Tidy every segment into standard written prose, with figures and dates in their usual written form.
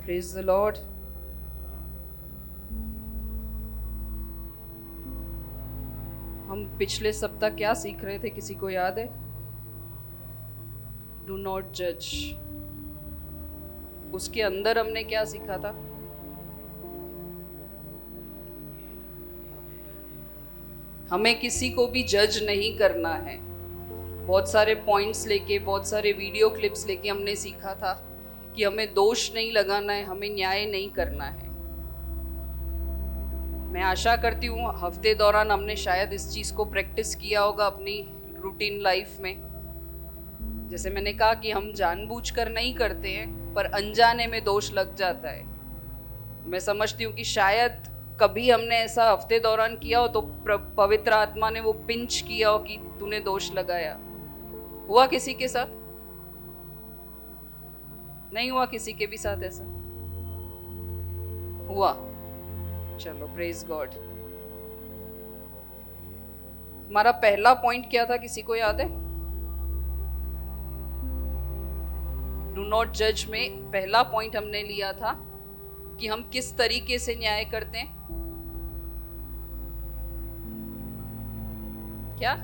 Praise the Lord. हम पिछले सप्ताह क्या सीख रहे थे, किसी को याद है? डू नॉट जज। उसके अंदर हमने क्या सीखा था? हमें किसी को भी जज नहीं करना है। बहुत सारे पॉइंट्स लेके, बहुत सारे वीडियो क्लिप्स लेके हमने सीखा था कि हमें दोष नहीं लगाना है, हमें न्याय नहीं करना है। मैं आशा करती हूँ हफ्ते दौरान हमने शायद इस चीज़ को प्रैक्टिस किया होगा अपनी रूटीन लाइफ में। जैसे मैंने कहा कि हम जानबूझकर नहीं करते हैं, पर अनजाने में दोष लग जाता है। मैं समझती हूँ कि शायद कभी हमने ऐसा हफ्ते दौरान किया हो तो पवित्र आत्मा ने वो पिंच किया हो कि तूने दोष लगाया। हुआ किसी के साथ? नहीं हुआ किसी के भी साथ ऐसा? हुआ? चलो, प्रेज गॉड। हमारा पहला पॉइंट क्या था, किसी को याद है? डू नॉट जज में पहला पॉइंट हमने लिया था कि हम किस तरीके से न्याय करते हैं। क्या?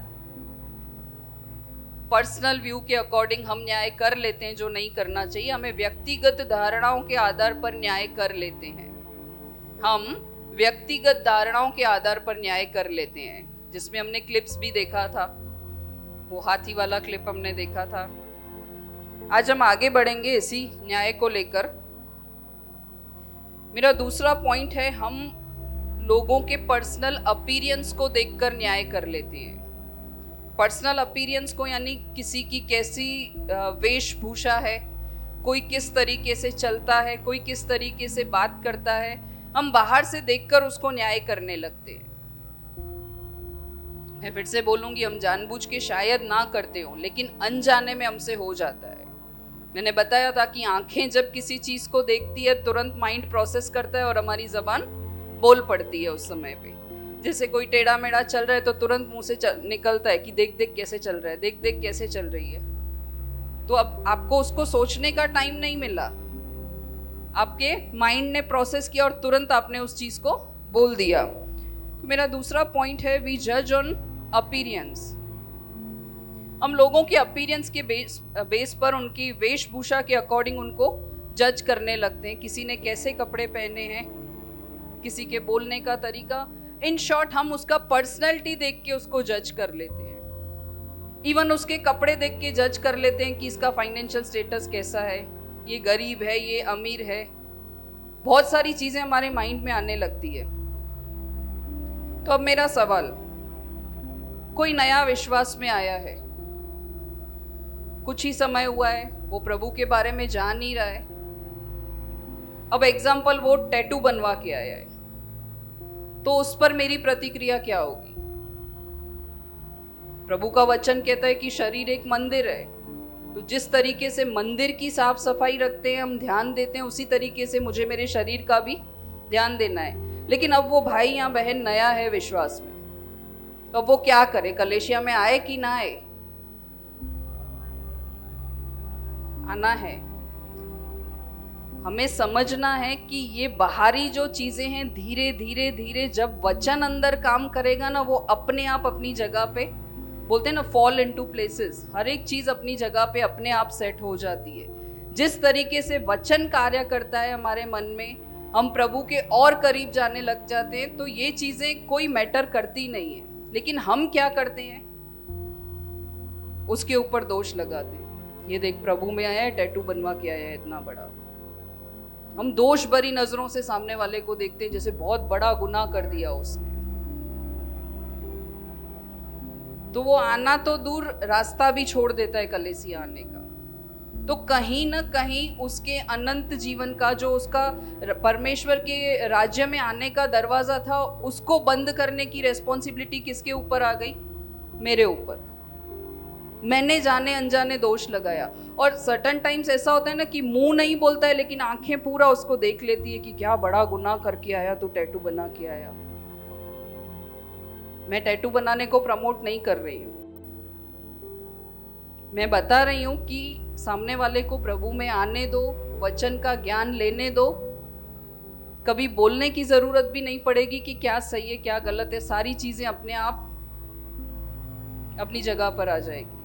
पर्सनल व्यू के अकॉर्डिंग हम न्याय कर लेते हैं जो नहीं करना चाहिए। हमें व्यक्तिगत धारणाओं के आधार पर न्याय कर लेते हैं। हम व्यक्तिगत धारणाओं के आधार पर न्याय कर लेते हैं, जिसमें हमने क्लिप्स भी देखा था। वो हाथी वाला क्लिप हमने देखा था। आज हम आगे बढ़ेंगे इसी न्याय को लेकर। मेरा दूसरा पॉइंट है, हम लोगों के पर्सनल अपीयरेंस को देखकर न्याय कर लेते हैं। पर्सनल अपीयरेंस को यानी किसी की कैसी वेशभूषा है, कोई किस तरीके से चलता है, कोई किस तरीके से बात करता है, हम बाहर से देखकर उसको न्याय करने लगते हैं। मैं फिर से बोलूंगी, हम जानबूझ के शायद ना करते हो, लेकिन अनजाने में हमसे हो जाता है। मैंने बताया था कि आंखें जब किसी चीज को देखती है तुरंत माइंड प्रोसेस करता है और हमारी जबान बोल पड़ती है उस समय पे। जैसे कोई टेढ़ा मेढ़ा चल रहा है तो तुरंत मुंह से निकलता है कि देख देख कैसे चल रहा है, देख देख कैसे चल रही है। तो अब आपको उसको सोचने का टाइम नहीं मिला, आपके माइंड ने प्रोसेस किया और तुरंत आपने उस चीज को बोल दिया। तो मेरा दूसरा पॉइंट है, वी जज ऑन अपीयरेंस। हम लोगों के अपीयरेंस के बेस पर, उनकी वेशभूषा के अकॉर्डिंग उनको जज करने लगते हैं। किसी ने कैसे कपड़े पहने हैं, किसी के बोलने का तरीका, इन शॉर्ट हम उसका पर्सनैलिटी देख के उसको जज कर लेते हैं। इवन उसके कपड़े देख के जज कर लेते हैं कि इसका फाइनेंशियल स्टेटस कैसा है, ये गरीब है, ये अमीर है। बहुत सारी चीजें हमारे माइंड में आने लगती है। तो अब मेरा सवाल, कोई नया विश्वास में आया है, कुछ ही समय हुआ है, वो प्रभु के बारे में जान नहीं रहा है। अब एग्जाम्पल, वो टैटू बनवा के आया है, तो उस पर मेरी प्रतिक्रिया क्या होगी? प्रभु का वचन कहता है कि शरीर एक मंदिर है, तो जिस तरीके से मंदिर की साफ सफाई रखते हैं, हम ध्यान देते हैं, उसी तरीके से मुझे मेरे शरीर का भी ध्यान देना है। लेकिन अब वो भाई या बहन नया है विश्वास में, तो अब वो क्या करे? कलेशिया में आए कि ना आए? आना है। हमें समझना है कि ये बाहरी जो चीजें हैं, धीरे धीरे धीरे जब वचन अंदर काम करेगा ना, वो अपने आप अपनी जगह पे, बोलते हैं ना, फॉल इनटू प्लेसेस। हर एक चीज अपनी जगह पे अपने आप सेट हो जाती है। जिस तरीके से वचन कार्य करता है हमारे मन में, हम प्रभु के और करीब जाने लग जाते हैं। तो ये चीजें कोई मैटर करती नहीं है, लेकिन हम क्या करते हैं, उसके ऊपर दोष लगाते हैं। ये देख, प्रभु में आया है, टैटू बनवा के आया है इतना बड़ा। हम दोष भरी नजरों से सामने वाले को देखते हैं, जैसे बहुत बड़ा गुनाह कर दिया उसने। तो वो आना तो दूर, रास्ता भी छोड़ देता है कलीसिया आने का। तो कहीं ना कहीं उसके अनंत जीवन का, जो उसका परमेश्वर के राज्य में आने का दरवाजा था, उसको बंद करने की रेस्पॉन्सिबिलिटी किसके ऊपर आ गई? मेरे ऊपर। मैंने जाने अनजाने दोष लगाया। और सर्टन टाइम्स ऐसा होता है ना कि मुंह नहीं बोलता है, लेकिन आंखें पूरा उसको देख लेती है कि क्या बड़ा गुनाह करके आया तू, टैटू बना के आया। मैं टैटू बनाने को प्रमोट नहीं कर रही हूँ, मैं बता रही हूँ कि सामने वाले को प्रभु में आने दो, वचन का ज्ञान लेने दो। कभी बोलने की जरूरत भी नहीं पड़ेगी कि क्या सही है क्या गलत है, सारी चीजें अपने आप अपनी जगह पर आ जाएगी।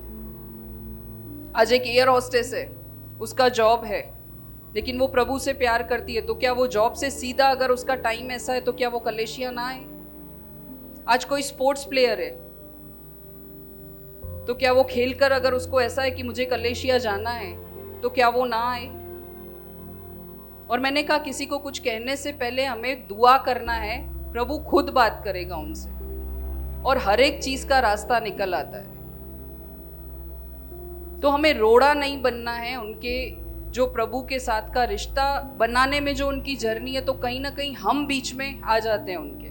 आज एक एयर होस्टेस है, उसका जॉब है, लेकिन वो प्रभु से प्यार करती है, तो क्या वो जॉब से सीधा, अगर उसका टाइम ऐसा है तो क्या वो कलेशिया ना आए? आज कोई स्पोर्ट्स प्लेयर है, तो क्या वो खेलकर अगर उसको ऐसा है कि मुझे कलेशिया जाना है, तो क्या वो ना आए? और मैंने कहा किसी को कुछ कहने से पहले हमें दुआ करना है, प्रभु खुद बात करेगा उनसे और हर एक चीज का रास्ता निकल आता है। तो हमें रोड़ा नहीं बनना है। उनके जो प्रभु के साथ का रिश्ता बनाने में जो उनकी जर्नी है, तो कहीं ना कहीं हम बीच में आ जाते हैं उनके।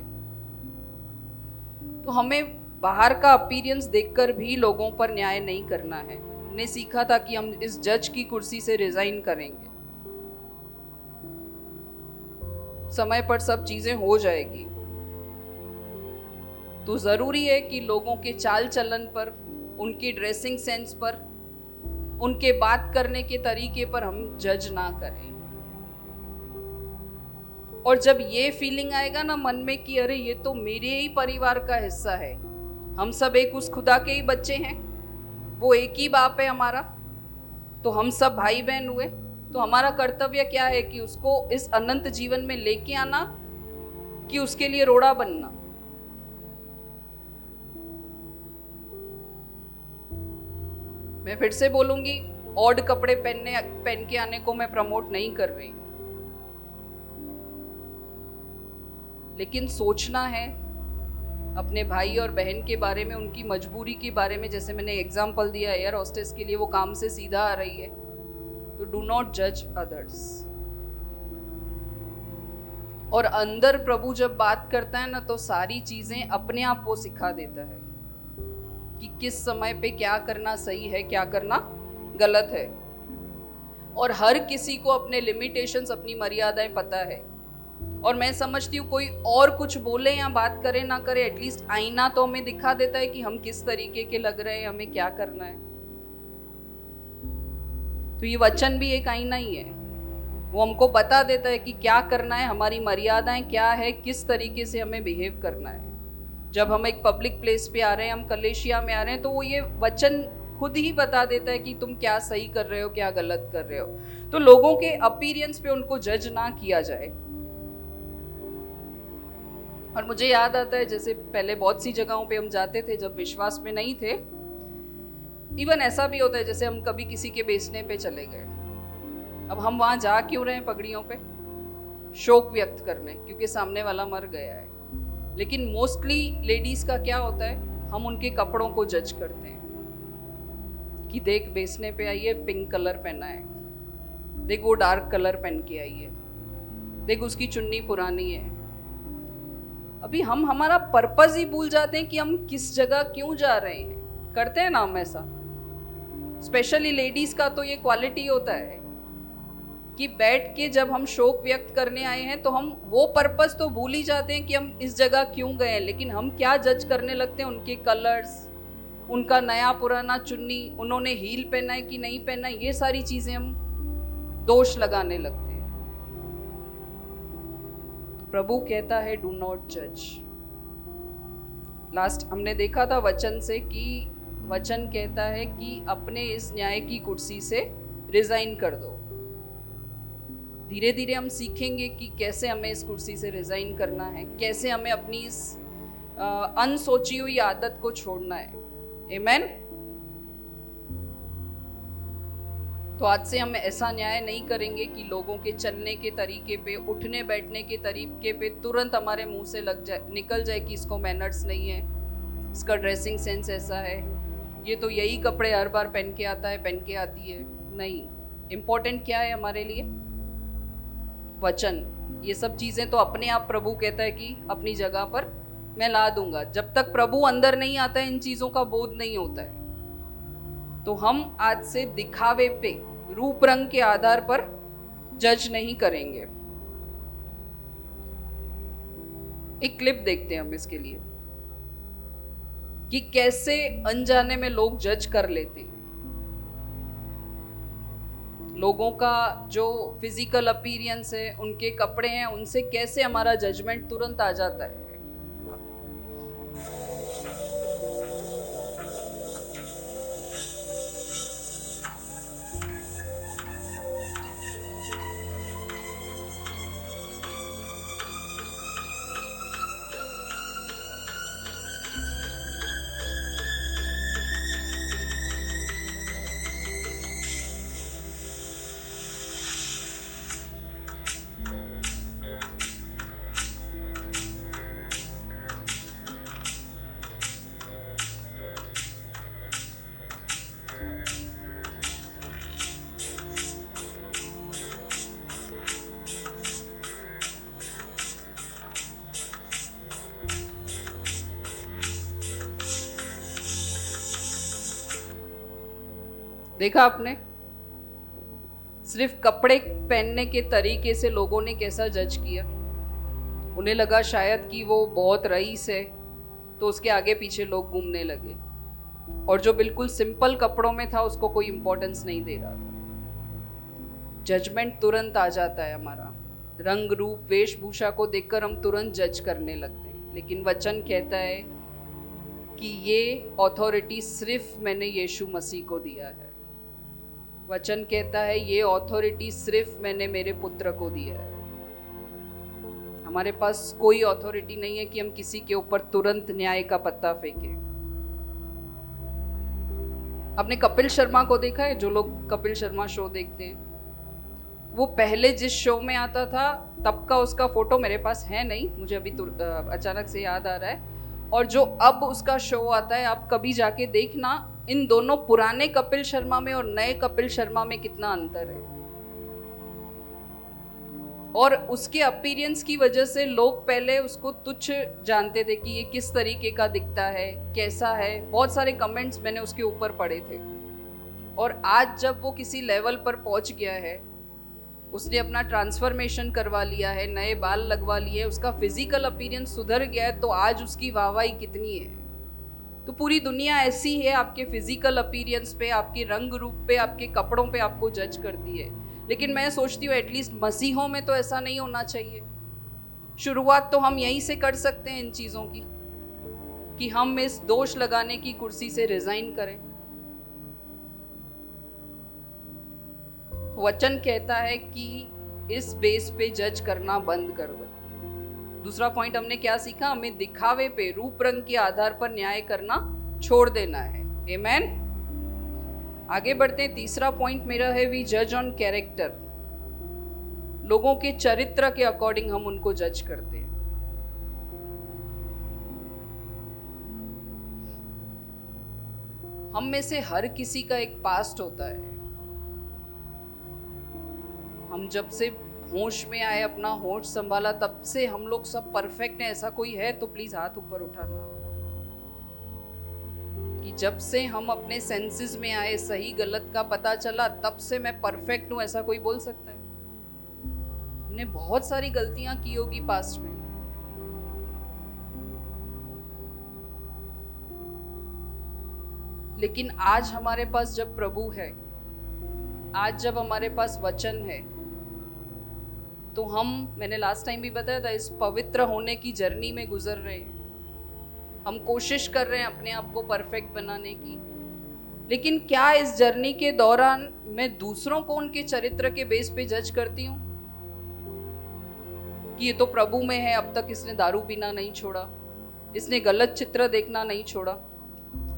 तो हमें बाहर का अपीयरेंस देखकर भी लोगों पर न्याय नहीं करना है। हमने सीखा था कि हम इस जज की कुर्सी से रिजाइन करेंगे, समय पर सब चीजें हो जाएगी। तो जरूरी है कि लोगों के चाल चलन पर, उनकी ड्रेसिंग सेंस पर, उनके बात करने के तरीके पर हम जज ना करें। और जब ये फीलिंग आएगा ना मन में कि अरे ये तो मेरे ही परिवार का हिस्सा है, हम सब एक उस खुदा के ही बच्चे हैं, वो एक ही बाप है हमारा, तो हम सब भाई बहन हुए, तो हमारा कर्तव्य क्या है कि उसको इस अनंत जीवन में लेके आना, कि उसके लिए रोड़ा बनना। मैं फिर से बोलूंगी, ऑड कपड़े पहन के आने को मैं प्रमोट नहीं कर रही हूं, लेकिन सोचना है अपने भाई और बहन के बारे में, उनकी मजबूरी के बारे में। जैसे मैंने एग्जाम्पल दिया एयर होस्टेस के लिए, वो काम से सीधा आ रही है, तो डू नॉट जज अदर्स। और अंदर प्रभु जब बात करता है ना, तो सारी चीजें अपने आप वो सिखा देता है कि किस समय पे क्या करना सही है, क्या करना गलत है। और हर किसी को अपने लिमिटेशंस, अपनी मर्यादाएं पता है। और मैं समझती हूँ कोई और कुछ बोले या बात करे ना करे, एटलीस्ट आईना तो हमें दिखा देता है कि हम किस तरीके के लग रहे हैं, हमें क्या करना है। तो ये वचन भी एक आईना ही है, वो हमको बता देता है कि क्या करना है, हमारी मर्यादाएं क्या है, किस तरीके से हमें बिहेव करना है। जब हम एक पब्लिक प्लेस पे आ रहे हैं, हम कलेशिया में आ रहे हैं, तो वो ये वचन खुद ही बता देता है कि तुम क्या सही कर रहे हो, क्या गलत कर रहे हो। तो लोगों के अपीयरेंस पे उनको जज ना किया जाए। और मुझे याद आता है, जैसे पहले बहुत सी जगहों पे हम जाते थे जब विश्वास में नहीं थे, इवन ऐसा भी होता है जैसे हम कभी किसी के बेचने पे चले गए। अब हम वहां जा क्यों रहे हैं पगड़ियों पे? शोक व्यक्त करने, क्योंकि सामने वाला मर गया है। लेकिन मोस्टली लेडीज का क्या होता है, हम उनके कपड़ों को जज करते हैं कि देख बेचने पे आई है, पिंक कलर पहना है, देख वो डार्क कलर पहन के आई है, देख उसकी चुन्नी पुरानी है। अभी हम हमारा पर्पस ही भूल जाते हैं कि हम किस जगह क्यों जा रहे हैं। करते हैं ना हम ऐसा, स्पेशली लेडीज का तो ये क्वालिटी होता है कि बैठ के जब हम शोक व्यक्त करने आए हैं, तो हम वो पर्पस तो भूल ही जाते हैं कि हम इस जगह क्यों गए हैं। लेकिन हम क्या जज करने लगते हैं, उनके कलर्स, उनका नया पुराना चुन्नी, उन्होंने हील पहना है कि नहीं पहना है, ये सारी चीजें हम दोष लगाने लगते हैं। प्रभु कहता है डू नॉट जज। लास्ट हमने देखा था वचन से कि वचन कहता है कि अपने इस न्याय की कुर्सी से रिजाइन कर दो। धीरे धीरे हम सीखेंगे कि कैसे हमें इस कुर्सी से रिजाइन करना है, कैसे हमें अपनी इस अनसोची हुई आदत को छोड़ना है। आमेन। तो आज से हम ऐसा न्याय नहीं करेंगे कि लोगों के चलने के तरीके पे, उठने बैठने के तरीके पे तुरंत हमारे मुंह से निकल जाए कि इसको मैनर्स नहीं है, इसका ड्रेसिंग सेंस ऐसा है, ये तो यही कपड़े हर बार पहन के आता है, पहन के आती है। नहीं, इम्पोर्टेंट क्या है हमारे लिए? वचन। ये सब चीजें तो अपने आप प्रभु कहता है कि अपनी जगह पर मैं ला दूंगा। जब तक प्रभु अंदर नहीं आता है, इन चीजों का बोध नहीं होता है। तो हम आज से दिखावे पे, रूप रंग के आधार पर जज नहीं करेंगे। एक क्लिप देखते हैं हम इसके लिए कि कैसे अनजाने में लोग जज कर लेते हैं। लोगों का जो फिजिकल अपीयरेंस है, उनके कपड़े हैं, उनसे कैसे हमारा जजमेंट तुरंत आ जाता है। देखा आपने, सिर्फ कपड़े पहनने के तरीके से लोगों ने कैसा जज किया। उन्हें लगा शायद कि वो बहुत रईस है, तो उसके आगे पीछे लोग घूमने लगे, और जो बिल्कुल सिंपल कपड़ों में था उसको कोई इंपॉर्टेंस नहीं दे रहा था। जजमेंट तुरंत आ जाता है हमारा। रंग रूप वेशभूषा को देखकर हम तुरंत जज करने लगते हैं, लेकिन वचन कहता है कि ये अथॉरिटी सिर्फ मैंने यीशु मसीह को दिया है। वचन कहता है ये अथॉरिटी सिर्फ मैंने मेरे पुत्र को दिया है। हमारे पास कोई अथॉरिटी नहीं है कि हम किसी के ऊपर तुरंत न्याय का पत्ता फेंकें। आपने कपिल शर्मा को देखा है? जो लोग कपिल शर्मा शो देखते हैं, वो पहले जिस शो में आता था तब का उसका फोटो मेरे पास है नहीं, मुझे अभी अचानक से याद आ रहा है। और जो अब उसका शो आता है, आप कभी जाके देखना, इन दोनों पुराने कपिल शर्मा में और नए कपिल शर्मा में कितना अंतर है। और उसके अपीयरेंस की वजह से लोग पहले उसको तुच्छ जानते थे कि ये किस तरीके का दिखता है, कैसा है। बहुत सारे कमेंट्स मैंने उसके ऊपर पढ़े थे। और आज जब वो किसी लेवल पर पहुंच गया है, उसने अपना ट्रांसफॉर्मेशन करवा लिया है, नए बाल लगवा लिए, उसका फिजिकल अपीयरेंस सुधर गया है, तो आज उसकी वाहवाही कितनी है। तो पूरी दुनिया ऐसी है, आपके फिजिकल अपीयरेंस पे, आपके रंग रूप पे, आपके कपड़ों पे आपको जज करती है। लेकिन मैं सोचती हूँ एटलीस्ट मसीहों में तो ऐसा नहीं होना चाहिए। शुरुआत तो हम यहीं से कर सकते हैं इन चीज़ों की, कि हम इस दोष लगाने की कुर्सी से रिजाइन करें। वचन कहता है कि इस बेस पे जज करना बंद कर दो। दूसरा पॉइंट हमने क्या सीखा? हमें दिखावे पे, रूप रंग के आधार पर न्याय करना छोड़ देना है। आमेन। आगे बढ़ते हैं। तीसरा पॉइंट मेरा है वी जज ऑन कैरेक्टर। लोगों के चरित्र के अकॉर्डिंग हम उनको जज करते हैं। हम में से हर किसी का एक पास्ट होता है। हम जब से होश में आए, अपना होश संभाला, तब से हम लोग सब परफेक्ट हैं। ऐसा कोई है तो प्लीज हाथ ऊपर उठाना। कि जब से हम अपने सेंसेस में आए, सही गलत का पता चला, तब से मैं परफेक्ट हूं, ऐसा कोई बोल सकता है? हमने बहुत सारी गलतियां की होगी पास्ट में। लेकिन आज हमारे पास जब प्रभु है, आज जब हमारे पास वचन है, तो मैंने लास्ट टाइम भी बताया था, इस पवित्र होने की जर्नी में गुजर रहे हैं। हम कोशिश कर रहे हैं अपने आप को परफेक्ट बनाने की। लेकिन क्या इस जर्नी के दौरान मैं दूसरों को उनके चरित्र के बेस पे जज करती हूँ कि ये तो प्रभु में है, अब तक इसने दारू पीना नहीं छोड़ा, इसने गलत चित्र देखना नहीं छोड़ा,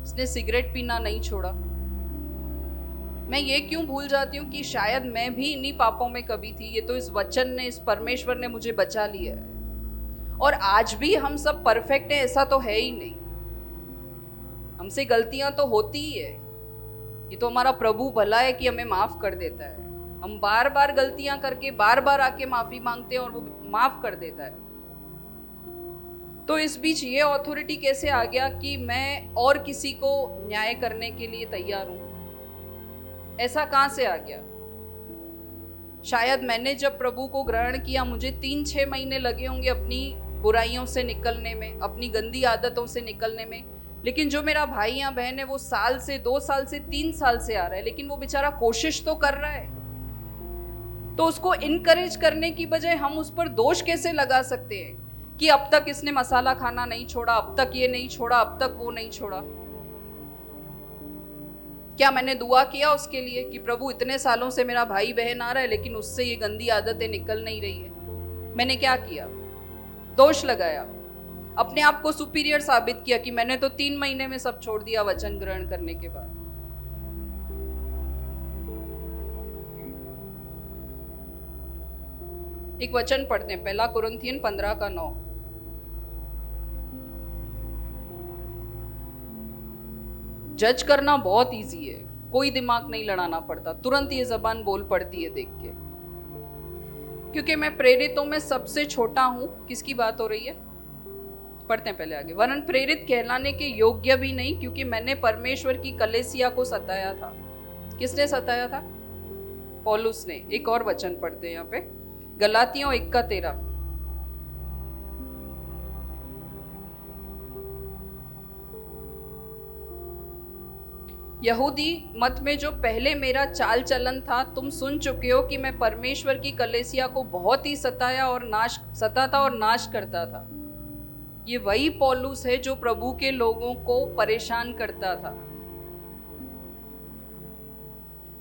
इसने सिगरेट पीना नहीं छोड़ा। मैं ये क्यों भूल जाती हूँ कि शायद मैं भी इन्हीं पापों में कभी थी। ये तो इस वचन ने, इस परमेश्वर ने मुझे बचा लिया है। और आज भी हम सब परफेक्ट हैं ऐसा तो है ही नहीं। हमसे गलतियां तो होती ही है। ये तो हमारा प्रभु भला है कि हमें माफ कर देता है। हम बार बार गलतियां करके बार बार आके माफी मांगते हैं और वो माफ कर देता है। तो इस बीच ये अथॉरिटी कैसे आ गया कि मैं और किसी को न्याय करने के लिए तैयार हूं? ऐसा कहां से आ गया? शायद मैंने जब प्रभु को ग्रहण किया, मुझे 3-6 महीने लगे होंगे अपनी बुराइयों से निकलने में, अपनी गंदी आदतों से निकलने में। लेकिन जो मेरा भाई या बहन है, वो साल से, 2 साल से, 3 साल से आ रहा है, लेकिन वो बेचारा कोशिश तो कर रहा है। तो उसको इनकरेज करने की बजाय हम उस पर दोष कैसे लगा सकते हैं कि अब तक इसने मसाला खाना नहीं छोड़ा, अब तक ये नहीं छोड़ा, अब तक वो नहीं छोड़ा। क्या मैंने दुआ किया उसके लिए कि प्रभु इतने सालों से मेरा भाई बहन आ रहा है लेकिन उससे ये गंदी आदतें निकल नहीं रही है? मैंने क्या किया? दोष लगाया, अपने आप को सुपीरियर साबित किया कि मैंने तो 3 महीने में सब छोड़ दिया वचन ग्रहण करने के बाद। एक वचन पढ़ते हैं, 1 कुरिन्थियन 15:9। जज करना बहुत इजी है, कोई दिमाग नहीं लड़ाना पड़ता, तुरंत ये जबान बोल पड़ती है देख के। क्योंकि मैं प्रेरितों में सबसे छोटा हूं। किसकी बात हो रही है? पढ़ते हैं पहले आगे। वरन प्रेरित कहलाने के योग्य भी नहीं, क्योंकि मैंने परमेश्वर की कलीसिया को सताया था। किसने सताया था? पौलुस ने। एक और वचन पढ़ते हैं यहाँ पे, गलातियों 1:13। यहूदी मत में जो पहले मेरा चाल चलन था, तुम सुन चुके हो कि मैं परमेश्वर की कलीसिया को बहुत ही सताता और नाश करता था। ये वही पौलुस है जो प्रभु के लोगों को परेशान करता था।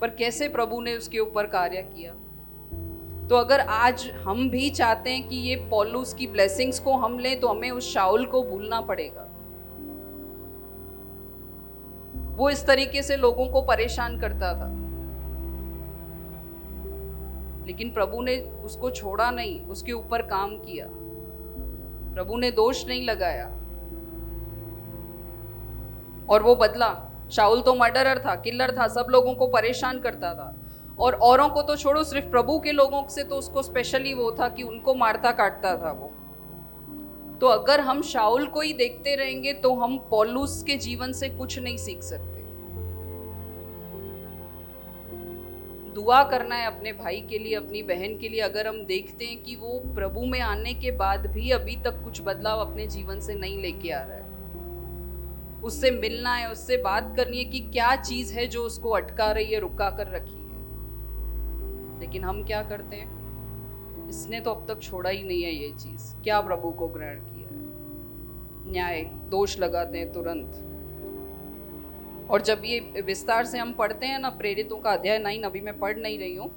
पर कैसे प्रभु ने उसके ऊपर कार्य किया? तो अगर आज हम भी चाहते हैं कि ये पौलुस की ब्लेसिंग्स को हम लें, तो हमें उस शाऊल को भूलना पड़ेगा। वो इस तरीके से लोगों को परेशान करता था, लेकिन प्रभु ने उसको छोड़ा नहीं, उसके ऊपर काम किया। प्रभु ने दोष नहीं लगाया और वो बदला। शाऊल तो मर्डरर था, किलर था, सब लोगों को परेशान करता था। और औरों को तो छोड़ो, सिर्फ प्रभु के लोगों से तो उसको स्पेशली वो था कि उनको मारता काटता था वो। तो अगर हम शाऊल को ही देखते रहेंगे तो हम पौलुस के जीवन से कुछ नहीं सीख सकते। दुआ करना है अपने भाई के लिए, अपनी बहन के लिए। अगर हम देखते हैं कि वो प्रभु में आने के बाद भी अभी तक कुछ बदलाव अपने जीवन से नहीं लेके आ रहा है, उससे मिलना है, उससे बात करनी है कि क्या चीज है जो उसको अटका रही है, रुका कर रखी है। लेकिन हम क्या करते हैं? इसने तो अब तक छोड़ा ही नहीं है ये चीज, क्या प्रभु को ग्रहण किया है? न्याय, दोष लगाते हैं तुरंत। और जब ये विस्तार से हम पढ़ते हैं ना, प्रेरितों का अध्याय 9, अभी मैं पढ़ नहीं रही हूँ,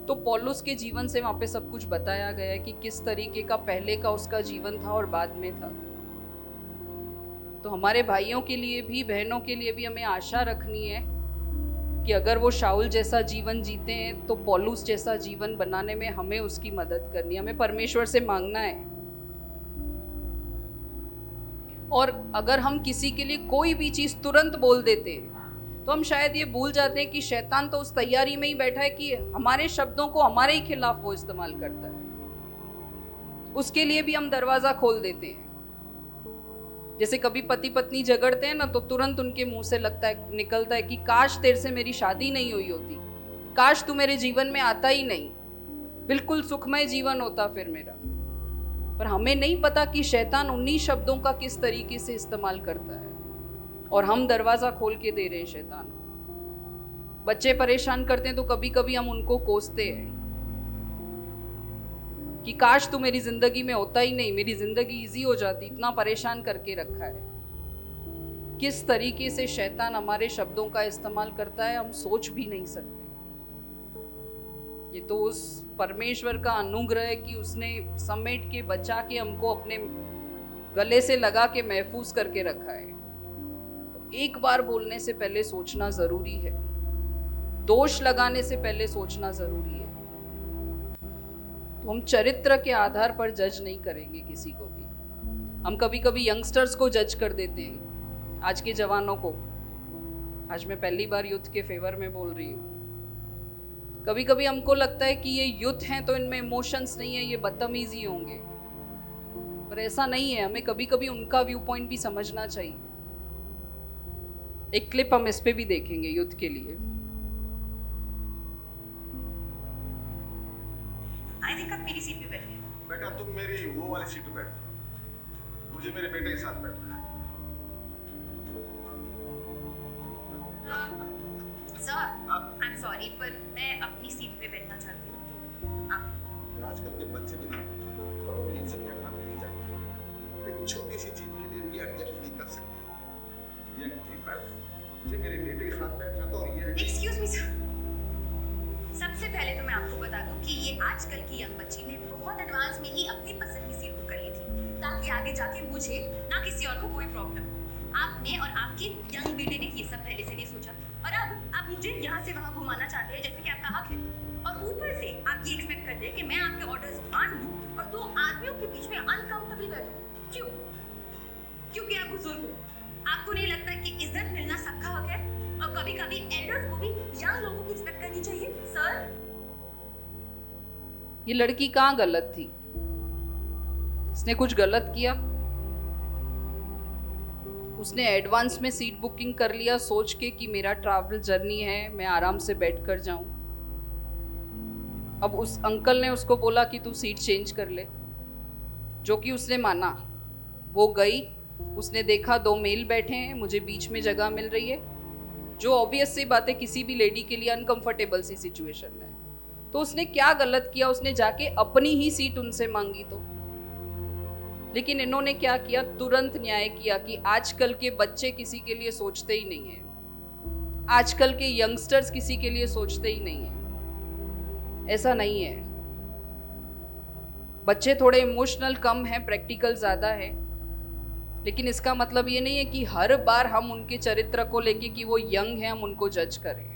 तो पौलुस के जीवन से वहां पे सब कुछ बताया गया है कि किस तरीके का पहले का उसका जीवन था और बाद में था। तो हमारे भाइयों के लिए भी, बहनों के लिए भी हमें आशा रखनी है कि अगर वो शाऊल जैसा जीवन जीते हैं तो पौलुस जैसा जीवन बनाने में हमें उसकी मदद करनी है, हमें परमेश्वर से मांगना है। और अगर हम किसी के लिए कोई भी चीज तुरंत बोल देते हैं तो हम शायद ये भूल जाते हैं कि शैतान तो उस तैयारी में ही बैठा है कि हमारे शब्दों को हमारे ही खिलाफ वो इस्तेमाल करता है। उसके लिए भी हम दरवाजा खोल देते हैं। जैसे कभी पति पत्नी झगड़ते हैं ना, तो तुरंत उनके मुंह से निकलता है कि काश तेरे से मेरी शादी नहीं हुई होती, काश तू मेरे जीवन में आता ही नहीं, बिल्कुल सुखमय जीवन होता फिर मेरा। पर हमें नहीं पता कि शैतान उन्हीं शब्दों का किस तरीके से इस्तेमाल करता है, और हम दरवाजा खोल के दे रहे हैं शैतान को। बच्चे परेशान करते हैं तो कभी कभी हम उनको कोसते हैं कि काश तू मेरी जिंदगी में होता ही नहीं, मेरी जिंदगी इजी हो जाती, इतना परेशान करके रखा है। किस तरीके से शैतान हमारे शब्दों का इस्तेमाल करता है हम सोच भी नहीं सकते। ये तो उस परमेश्वर का अनुग्रह है कि उसने समेट के, बचा के हमको अपने गले से लगा के महफूज करके रखा है। तो एक बार बोलने से पहले सोचना जरूरी है, दोष लगाने से पहले सोचना जरूरी है। तो हम चरित्र के आधार पर जज नहीं करेंगे किसी को भी। हम कभी कभी यंगस्टर्स को जज कर देते हैं, आज के जवानों को। आज मैं पहली बार यूथ के फेवर में बोल रही हूँ। कभी कभी हमको लगता है कि ये यूथ हैं तो इनमें इमोशंस नहीं है, ये बदतमीजी होंगे, पर ऐसा नहीं है। हमें कभी कभी उनका व्यू पॉइंट भी समझना चाहिए। एक क्लिप हम इस पे भी देखेंगे यूथ के लिए। आई थिंक आप मेरी सीट पे बैठिए। बेटा तुम मेरी वो वाली सीट पे बैठ जाओ, मुझे मेरे बेटे के साथ बैठना है। सर, आई एम सॉरी, पर मैं अपनी सीट पे बैठना चाहती हूँ, तो आप आजकल के बच्चे भी ना बड़ों की इज्जत करना नहीं जानते। एक छोटी सी चीज के लिए भी एडजस्ट नहीं कर सकते। ये ठीक बात है। मुझे मेरे बेटे के साथ बैठना तो और ये एक्सक्यूज मी सर, सबसे पहले तो मैं आपको बता दूं कि ये आजकल की यंग बच्ची ने बहुत एडवांस में ही अपनी पसंद की सीट बुक कर ली थी ताकि आगे जाके मुझे ना किसी और को कोई प्रॉब्लम। आपने और आपके यंग बेटे ने ये सब पहले से नहीं सोचा और अब आप मुझे यहाँ से वहाँ घुमाना चाहते हैं जैसे कि आपका हक है और ऊपर से आप ये एक्सपेक्ट करते हैं कि मैं आपके ऑर्डर्स मान लूँ और दो आदमियों के बीच में अनकाउंटेबली बैठूं। क्यों? क्योंकि आप बुजुर्ग हो, आपको नहीं लगता कि इज्जत मिलना सबका हक है और कभी-कभी एल्डर्स को भी यंग लोगों की रिस्पेक्ट करनी चाहिए। सर, ये लड़की कहाँ गलत थी? इसने कुछ गलत किया? उसने एडवांस में सीट बुकिंग कर लिया सोच के कि मेरा ट्रैवल जर्नी है, मैं आराम से बैठ कर जाऊं। अब उस अंकल ने उसको बोला कि तू सीट चेंज कर ले, जो कि उसने माना। वो गई, उसने देखा दो मेल बैठे हैं, मुझे बीच में जगह मिल रही है, जो ऑब्वियस सी बात है किसी भी लेडी के लिए अनकंफर्टेबल सी सिचुएशन है। तो उसने क्या गलत किया? उसने जाके अपनी ही सीट उनसे मांगी। तो लेकिन इन्होंने क्या किया? तुरंत न्याय किया कि आजकल के बच्चे किसी के लिए सोचते ही नहीं है, आजकल के यंगस्टर्स किसी के लिए सोचते ही नहीं है। ऐसा नहीं है। बच्चे थोड़े इमोशनल कम हैं, प्रैक्टिकल ज्यादा है, लेकिन इसका मतलब ये नहीं है कि हर बार हम उनके चरित्र को लेके कि वो यंग है हम उनको जज करें।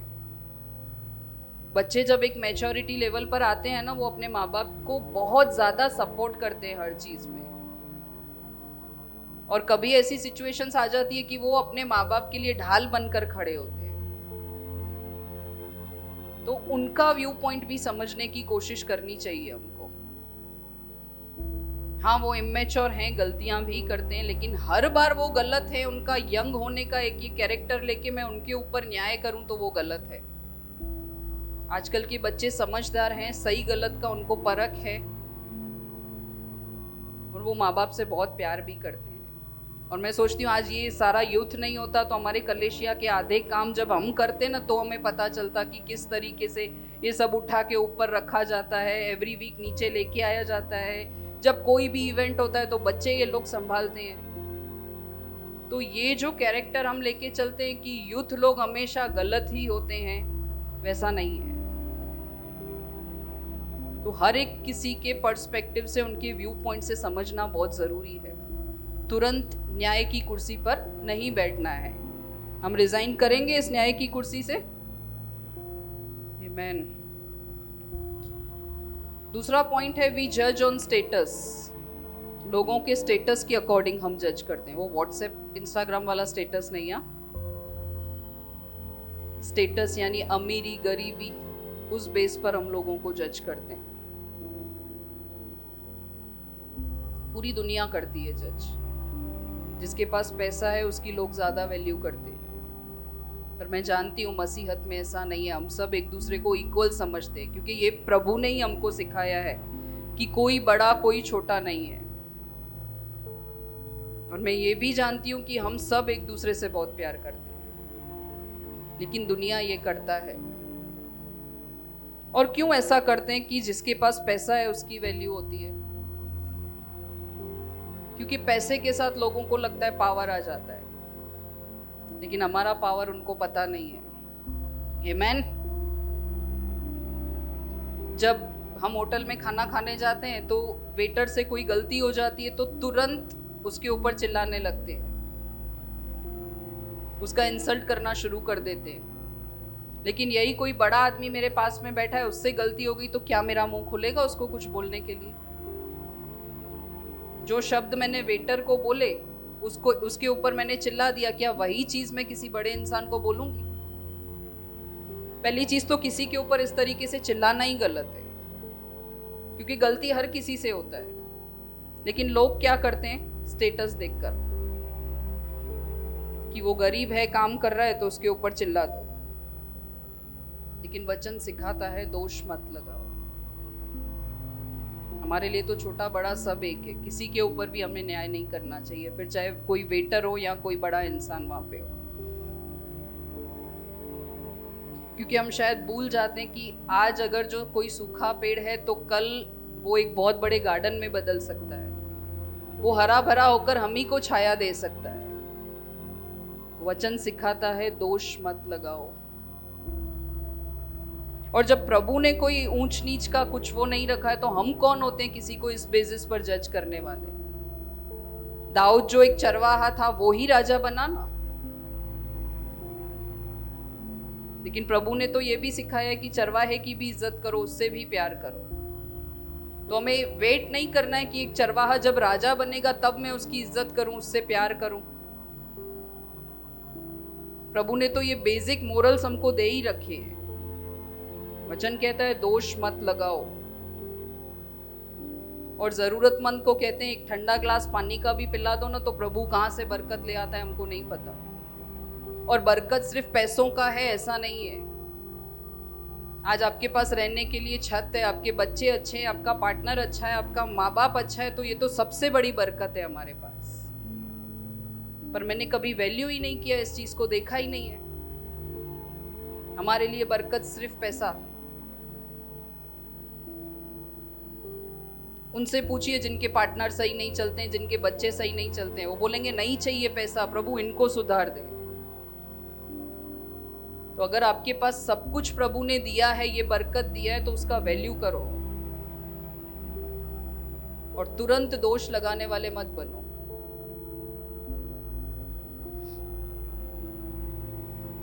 बच्चे जब एक मैच्योरिटी लेवल पर आते हैं ना, वो अपने माँ बाप को बहुत ज्यादा सपोर्ट करते हैं हर चीज में। और कभी ऐसी सिचुएशंस आ जाती है कि वो अपने माँ बाप के लिए ढाल बनकर खड़े होते हैं। तो उनका व्यू पॉइंट भी समझने की कोशिश करनी चाहिए हमको। हाँ, वो इमेच्योर हैं, गलतियां भी करते हैं, लेकिन हर बार वो गलत है। उनका यंग होने का एक ये कैरेक्टर लेके मैं उनके ऊपर न्याय करूं तो वो गलत है। आजकल के बच्चे समझदार हैं, सही गलत का उनको परख है और वो माँ बाप से बहुत प्यार भी करते हैं। और मैं सोचती हूँ आज ये सारा यूथ नहीं होता तो हमारे कलेशिया के आधे काम जब हम करते ना तो हमें पता चलता कि किस तरीके से ये सब उठा के ऊपर रखा जाता है, एवरी वीक नीचे लेके आया जाता है। जब कोई भी इवेंट होता है तो बच्चे ये लोग संभालते हैं। तो ये जो कैरेक्टर हम लेके चलते हैं कि यूथ लोग हमेशा गलत ही होते हैं, वैसा नहीं है। तो हर एक किसी के पर्सपेक्टिव से, उनके व्यू पॉइंट से समझना बहुत जरूरी है। तुरंत न्याय की कुर्सी पर नहीं बैठना है। हम रिजाइन करेंगे इस न्याय की कुर्सी से। आमीन। दूसरा पॉइंट है वी जज ऑन स्टेटस। लोगों के स्टेटस के अकॉर्डिंग हम जज करते हैं। वो व्हाट्सएप इंस्टाग्राम वाला स्टेटस नहीं है। स्टेटस यानी अमीरी गरीबी, उस बेस पर हम लोगों को जज करते हैं। पूरी दुनिया करती है जज। जिसके पास पैसा है उसकी लोग ज्यादा वैल्यू करते हैं, पर मैं जानती हूँ मसीहत में ऐसा नहीं है। हम सब एक दूसरे को इक्वल समझते हैं, क्योंकि ये प्रभु ने ही हमको सिखाया है कि कोई बड़ा कोई छोटा नहीं है। और मैं ये भी जानती हूँ कि हम सब एक दूसरे से बहुत प्यार करते हैं, लेकिन दुनिया ये करता है। और क्यों ऐसा करते हैं कि जिसके पास पैसा है उसकी वैल्यू होती है? क्योंकि पैसे के साथ लोगों को लगता है पावर आ जाता है, लेकिन हमारा पावर उनको पता नहीं है। आमीन। जब हम होटल में खाना खाने जाते हैं तो वेटर से कोई गलती हो जाती है तो तुरंत उसके ऊपर चिल्लाने लगते हैं, उसका इंसल्ट करना शुरू कर देते हैं। लेकिन यही कोई बड़ा आदमी मेरे पास में बैठा है, उससे गलती हो गई तो क्या मेरा मुंह खुलेगा उसको कुछ बोलने के लिए? जो शब्द मैंने वेटर को बोले उसको उसके ऊपर मैंने चिल्ला दिया, क्या वही चीज मैं किसी बड़े इंसान को बोलूंगी? पहली चीज तो किसी के ऊपर इस तरीके से चिल्लाना ही गलत है, क्योंकि गलती हर किसी से होता है। लेकिन लोग क्या करते हैं, स्टेटस देखकर कि वो गरीब है, काम कर रहा है तो उसके ऊपर चिल्ला दो। लेकिन वचन सिखाता है दोष मत लगाओ। हमारे लिए तो छोटा बड़ा सब एक है, किसी के ऊपर भी हमें न्याय नहीं करना चाहिए, फिर चाहे कोई वेटर हो या कोई बड़ा इंसान वहां पे हो। क्योंकि हम शायद भूल जाते हैं कि आज अगर जो कोई सूखा पेड़ है तो कल वो एक बहुत बड़े गार्डन में बदल सकता है, वो हरा भरा होकर हम ही को छाया दे सकता है। वचन सिखाता है दोष मत लगाओ। और जब प्रभु ने कोई ऊंच नीच का कुछ वो नहीं रखा है तो हम कौन होते हैं किसी को इस बेसिस पर जज करने वाले। दाऊद जो एक चरवाहा था वो ही राजा बना ना, लेकिन प्रभु ने तो ये भी सिखाया कि चरवाहे की भी इज्जत करो, उससे भी प्यार करो। तो हमें वेट नहीं करना है कि एक चरवाहा जब राजा बनेगा तब मैं उसकी इज्जत करूं, उससे प्यार करूं। प्रभु ने तो ये बेसिक मोरल्स हमको दे ही रखे हैं। वचन कहता है दोष मत लगाओ। और जरूरतमंद को कहते हैं एक ठंडा ग्लास पानी का भी पिला दो ना तो प्रभु कहां से बरकत ले आता है हमको नहीं पता। और बरकत सिर्फ पैसों का है ऐसा नहीं है। आज आपके पास रहने के लिए छत है, आपके बच्चे अच्छे हैं, आपका पार्टनर अच्छा है, आपका माँ बाप अच्छा है, तो ये तो सबसे बड़ी बरकत है हमारे पास। पर मैंने कभी वैल्यू ही नहीं किया, इस चीज को देखा ही नहीं है। हमारे लिए बरकत सिर्फ पैसा। उनसे पूछिए जिनके पार्टनर सही नहीं चलते हैं, जिनके बच्चे सही नहीं चलते हैं, वो बोलेंगे नहीं चाहिए पैसा, प्रभु इनको सुधार दे। तो अगर आपके पास सब कुछ प्रभु ने दिया है, ये बरकत दिया है, तो उसका वैल्यू करो और तुरंत दोष लगाने वाले मत बनो।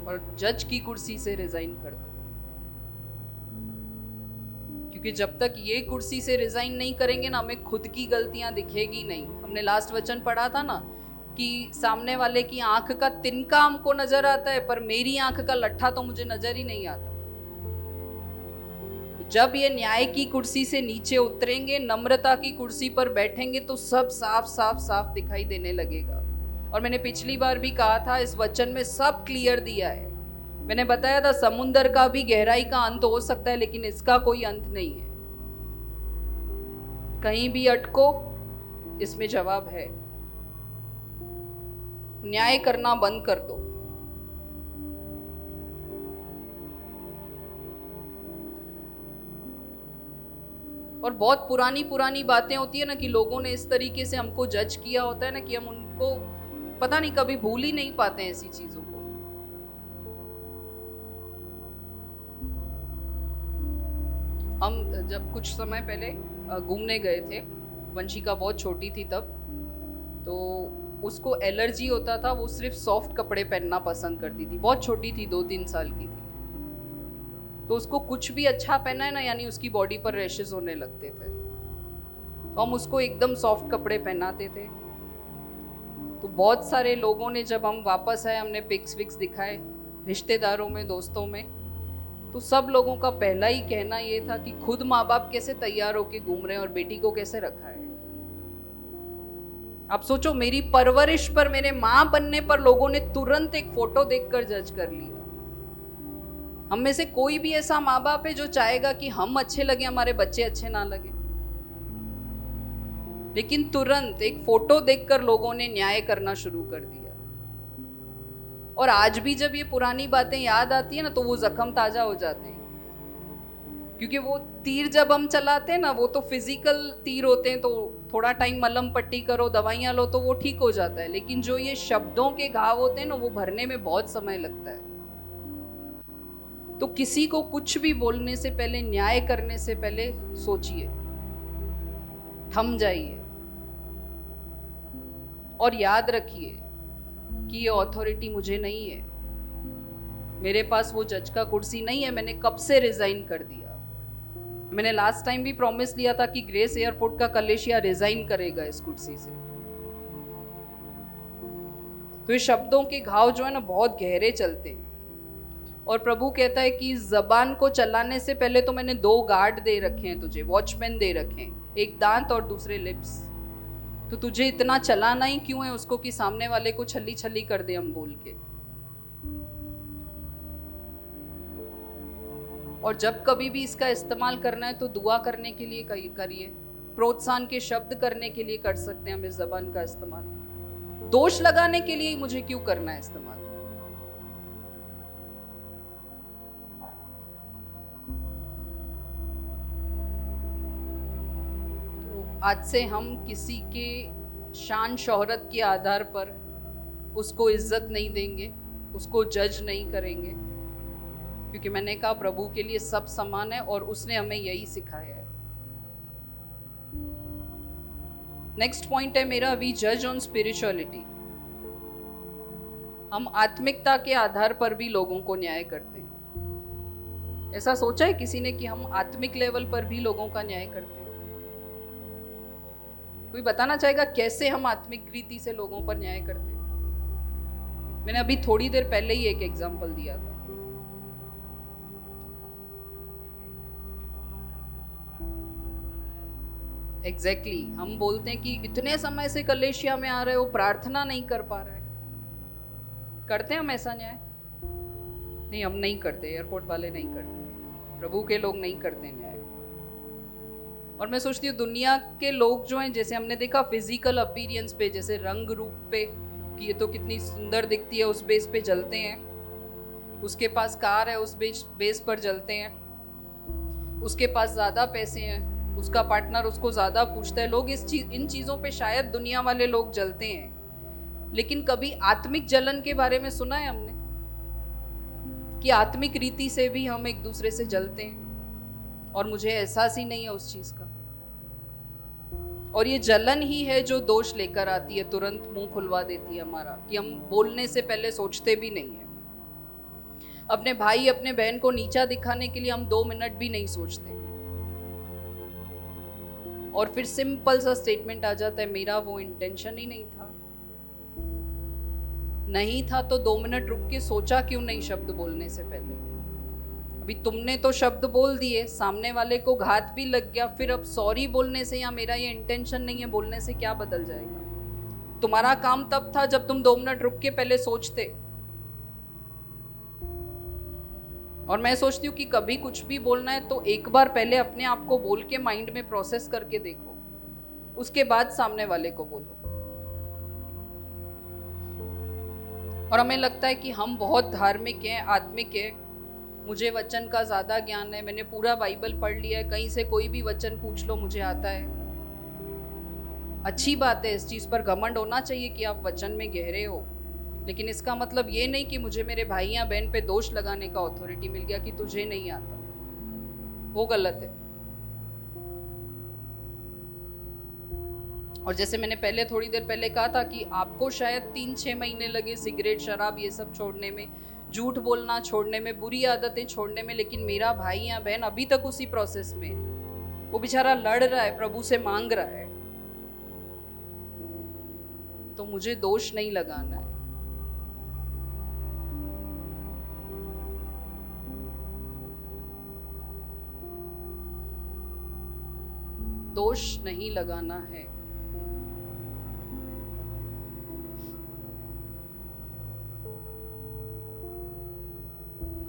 और जज की कुर्सी से रिजाइन कर दो, क्योंकि जब तक ये कुर्सी से रिजाइन नहीं करेंगे ना, हमें खुद की गलतियां दिखेगी नहीं। हमने लास्ट वचन पढ़ा था ना कि सामने वाले की आंख का तिनका हमको नजर आता है, पर मेरी आंख का लट्ठा तो मुझे नजर ही नहीं आता। जब ये न्याय की कुर्सी से नीचे उतरेंगे, नम्रता की कुर्सी पर बैठेंगे, तो सब साफ साफ साफ दिखाई देने लगेगा। और मैंने पिछली बार भी कहा था, इस वचन में सब क्लियर दिया है। मैंने बताया था समुंदर का भी गहराई का अंत हो सकता है, लेकिन इसका कोई अंत नहीं है। कहीं भी अटको, इसमें जवाब है। न्याय करना बंद कर दो। और बहुत पुरानी पुरानी बातें होती है ना कि लोगों ने इस तरीके से हमको जज किया होता है ना कि हम उनको पता नहीं कभी भूल ही नहीं पाते हैं ऐसी चीजों को। हम जब कुछ समय पहले घूमने गए थे, वंशिका बहुत छोटी थी तब, तो उसको एलर्जी होता था, वो सिर्फ सॉफ्ट कपड़े पहनना पसंद करती थी। बहुत छोटी थी, 2-3 साल की थी। तो उसको कुछ भी अच्छा पहना है ना, यानी उसकी बॉडी पर रैशेस होने लगते थे। तो हम उसको एकदम सॉफ्ट कपड़े पहनाते थे। तो बहुत सारे लोगों ने, जब हम वापस आए, हमने पिक्स विक्स दिखाए रिश्तेदारों में, दोस्तों में, तो सब लोगों का पहला ही कहना ये था कि खुद माँ बाप कैसे तैयार होके घूम रहे हैं और बेटी को कैसे रखा है। आप सोचो, मेरी परवरिश पर, मेरे माँ बनने पर लोगों ने तुरंत एक फोटो देखकर जज कर लिया। हम में से कोई भी ऐसा माँ बाप है जो चाहेगा कि हम अच्छे लगे, हमारे बच्चे अच्छे ना लगे? लेकिन तुरंत एक फोटो देखकर लोगों ने न्याय करना शुरू कर दिया। और आज भी जब ये पुरानी बातें याद आती है ना, तो वो जख्म ताजा हो जाते हैं। क्योंकि वो तीर जब हम चलाते हैं ना, वो तो फिजिकल तीर होते हैं, तो थोड़ा टाइम मलहम पट्टी करो, दवाइयां लो, तो वो ठीक हो जाता है। लेकिन जो ये शब्दों के घाव होते हैं ना, वो भरने में बहुत समय लगता है। तो किसी को कुछ भी बोलने से पहले, न्याय करने से पहले सोचिए, थम जाइए और याद रखिए कि ये अथॉरिटी मुझे नहीं है, मेरे पास वो जज का कुर्सी नहीं है। मैंने कब से रिजाइन कर दिया। मैंने लास्ट टाइम भी प्रॉमिस लिया था कि ग्रेस एयरपोर्ट का कलेशिया रिजाइन करेगा इस कुर्सी से। तो ये शब्दों के घाव जो है ना, बहुत गहरे चलते हैं। और प्रभु कहता है कि जबान को चलाने से पहले तो मैंने 2 गार्ड दे रखे हैं तुझे, वॉचमैन दे रखे हैं, एक दांत और दूसरे लिप्स। तो तुझे इतना चलाना ही क्यों है उसको कि सामने वाले को छली छली कर दे हम बोल के। और जब कभी भी इसका इस्तेमाल करना है तो दुआ करने के लिए करिए, प्रोत्साहन के शब्द करने के लिए कर सकते हैं हम इस जबान का इस्तेमाल। दोष लगाने के लिए मुझे क्यों करना है इस्तेमाल? आज से हम किसी के शान शोहरत के आधार पर उसको इज्जत नहीं देंगे, उसको जज नहीं करेंगे, क्योंकि मैंने कहा प्रभु के लिए सब समान है और उसने हमें यही सिखाया है। नेक्स्ट पॉइंट है मेरा, वी जज ऑन स्पिरिचुअलिटी। हम आत्मिकता के आधार पर भी लोगों को न्याय करते हैं। ऐसा सोचा है किसी ने कि हम आत्मिक लेवल पर भी लोगों का न्याय करते हैं? कोई बताना चाहेगा कैसे हम आत्मिक रीति से लोगों पर न्याय करते हैं? मैंने अभी थोड़ी देर पहले ही एक एग्जांपल दिया था। एग्जैक्टली हम बोलते हैं कि इतने समय से कलेशिया में आ रहे हो, प्रार्थना नहीं कर पा रहे। करते हैं हम ऐसा न्याय? नहीं, हम नहीं करते, एयरपोर्ट वाले नहीं करते, प्रभु के लोग नहीं करते न्याय। और मैं सोचती हूँ दुनिया के लोग जो हैं, जैसे हमने देखा फिजिकल अपीयरेंस पे, जैसे रंग रूप पे कि ये तो कितनी सुंदर दिखती है, उस बेस पे जलते हैं। उसके पास कार है, उस बेस पर जलते हैं। उसके पास ज्यादा पैसे हैं, उसका पार्टनर उसको ज्यादा पूछता है। लोग इन चीजों पे शायद दुनिया वाले लोग जलते हैं, लेकिन कभी आत्मिक जलन के बारे में सुना है हमने कि आत्मिक रीति से भी हम एक दूसरे से जलते हैं और मुझे एहसास ही नहीं है उस चीज का। और ये जलन ही है जो दोष लेकर आती है, तुरंत मुंह खुलवा देती है हमारा, कि हम बोलने से पहले सोचते भी नहीं है। अपने भाई अपने बहन को नीचा दिखाने के लिए हम 2 मिनट भी नहीं सोचते, और फिर सिंपल सा स्टेटमेंट आ जाता है, मेरा वो इंटेंशन ही नहीं था। नहीं था तो 2 मिनट रुक के सोचा क्यों नहीं शब्द बोलने से पहले? अभी तुमने तो शब्द बोल दिए, सामने वाले को घात भी लग गया, फिर अब सॉरी बोलने से या मेरा ये इंटेंशन नहीं है बोलने से क्या बदल जाएगा? तुम्हारा काम तब था जब तुम 2 मिनट रुक के पहले सोचते। और मैं सोचती हूँ कि कभी कुछ भी बोलना है तो एक बार पहले अपने आप को बोल के माइंड में प्रोसेस करके देखो, उसके बाद सामने वाले को बोलो। और हमें लगता है कि हम बहुत धार्मिक हैं, आत्मिक हैं, मुझे वचन का ज्यादा ज्ञान है, मैंने पूरा बाइबल पढ़ लिया है, कहीं से कोई भी वचन पूछ लो मुझे आता है। अच्छी बात है, इस चीज पर घमंड होना चाहिए कि आप वचन में गहरे हो, लेकिन इसका मतलब ये नहीं कि मुझे मेरे भाई या बहन पे दोष लगाने का अथॉरिटी मिल गया कि तुझे नहीं आता। वो गलत है। और जैसे मैंने पहले थोड़ी देर पहले कहा था कि आपको शायद 3-6 महीने लगे सिगरेट शराब ये सब छोड़ने में, झूठ बोलना छोड़ने में, बुरी आदतें छोड़ने में, लेकिन मेरा भाई या बहन अभी तक उसी प्रोसेस में है। वो बेचारा लड़ रहा है, प्रभु से मांग रहा है, तो मुझे दोष नहीं लगाना है। दोष नहीं लगाना है।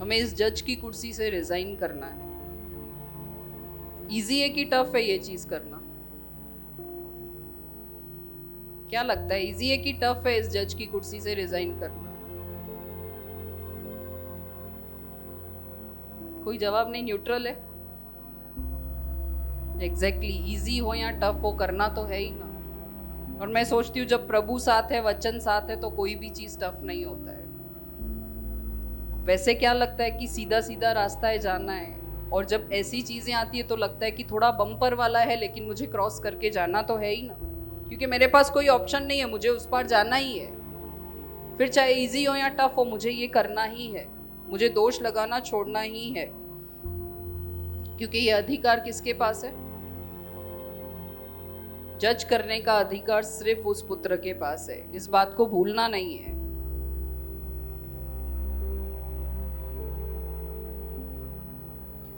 हमें इस जज की कुर्सी से रिजाइन करना है। इजी है कि टफ है ये चीज करना? क्या लगता है, इजी है कि टफ है इस जज की कुर्सी से रिजाइन करना? कोई जवाब नहीं, न्यूट्रल है। एग्जैक्टली, इजी हो या टफ हो, करना तो है ही ना। और मैं सोचती हूँ जब प्रभु साथ है, वचन साथ है, तो कोई भी चीज टफ नहीं होता है। वैसे क्या लगता है कि सीधा सीधा रास्ता है, जाना है, और जब ऐसी चीजें आती है तो लगता है कि थोड़ा बम्पर वाला है, लेकिन मुझे क्रॉस करके जाना तो है ही ना, क्योंकि मेरे पास कोई ऑप्शन नहीं है, मुझे उस पार जाना ही है। फिर चाहे इजी हो या टफ हो, मुझे ये करना ही है, मुझे दोष लगाना छोड़ना ही है, क्योंकि ये अधिकार किसके पास है? जज करने का अधिकार सिर्फ उस पुत्र के पास है। इस बात को भूलना नहीं है।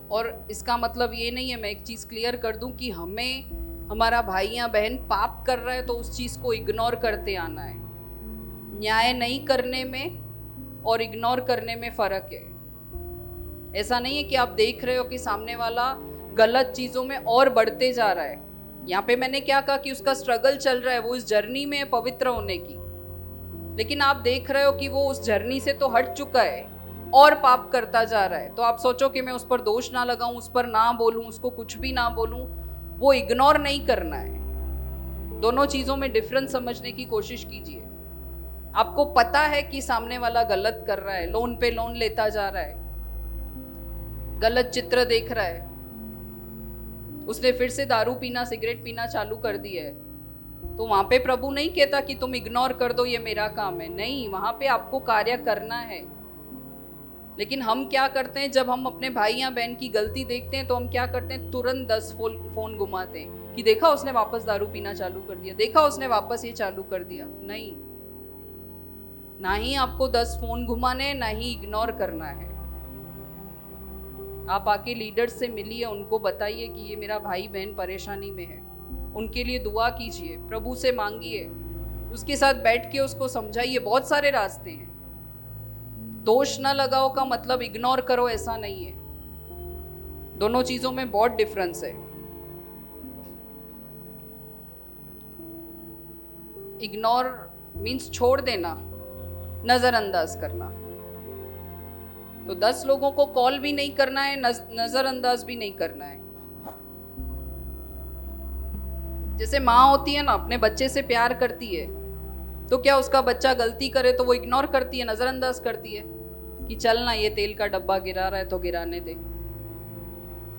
और इसका मतलब ये नहीं है, मैं एक चीज क्लियर कर दूं, कि हमें हमारा भाई या बहन पाप कर रहा है तो उस चीज को इग्नोर करते आना है। न्याय नहीं करने में और इग्नोर करने में फर्क है। ऐसा नहीं है कि आप देख रहे हो कि सामने वाला गलत चीजों में और बढ़ते जा रहा है। यहाँ पे मैंने क्या कहा कि उसका स्ट्रगल चल रहा है, वो इस जर्नी में है पवित्र होने की, लेकिन आप देख रहे हो कि वो उस जर्नी से तो हट चुका है और पाप करता जा रहा है। तो आप सोचो कि मैं उस पर दोष ना लगाऊं, उस पर ना बोलूं, उसको कुछ भी ना बोलूं। वो इग्नोर नहीं करना है, दोनों चीजों में डिफरेंस समझने की कोशिश कीजिए। आपको पता है कि सामने वाला गलत कर रहा है, लोन पे लोन लेता जा रहा है, गलत चित्र देख रहा है, उसने फिर से दारू पीना सिगरेट पीना चालू कर दिया है, तो वहां पे प्रभु नहीं कहता कि तुम इग्नोर कर दो, ये मेरा काम है। नहीं, वहां पे आपको कार्य करना है। लेकिन हम क्या करते हैं, जब हम अपने भाई या बहन की गलती देखते हैं तो हम क्या करते हैं, तुरंत 10 फोन घुमाते हैं कि देखा उसने वापस दारू पीना चालू कर दिया, देखा उसने वापस ये चालू कर दिया। नहीं, ना ही आपको 10 फोन घुमाने, ना ही इग्नोर करना है। आप आके लीडर्स से मिलिए, उनको बताइए कि ये मेरा भाई बहन परेशानी में है, उनके लिए दुआ कीजिए, प्रभु से मांगिए, उसके साथ बैठ के उसको समझाइए। बहुत सारे रास्ते हैं। दोष ना लगाओ का मतलब इग्नोर करो ऐसा नहीं है। दोनों चीजों में बहुत डिफरेंस है। इग्नोर मीन्स छोड़ देना, नजरअंदाज करना। तो 10 लोगों को कॉल भी नहीं करना है, नजरअंदाज भी नहीं करना है। जैसे माँ होती है ना, अपने बच्चे से प्यार करती है, तो क्या उसका बच्चा गलती करे तो वो इग्नोर करती है, नजरअंदाज करती है कि चल ना, ये तेल का डब्बा गिरा रहा है तो गिराने दे,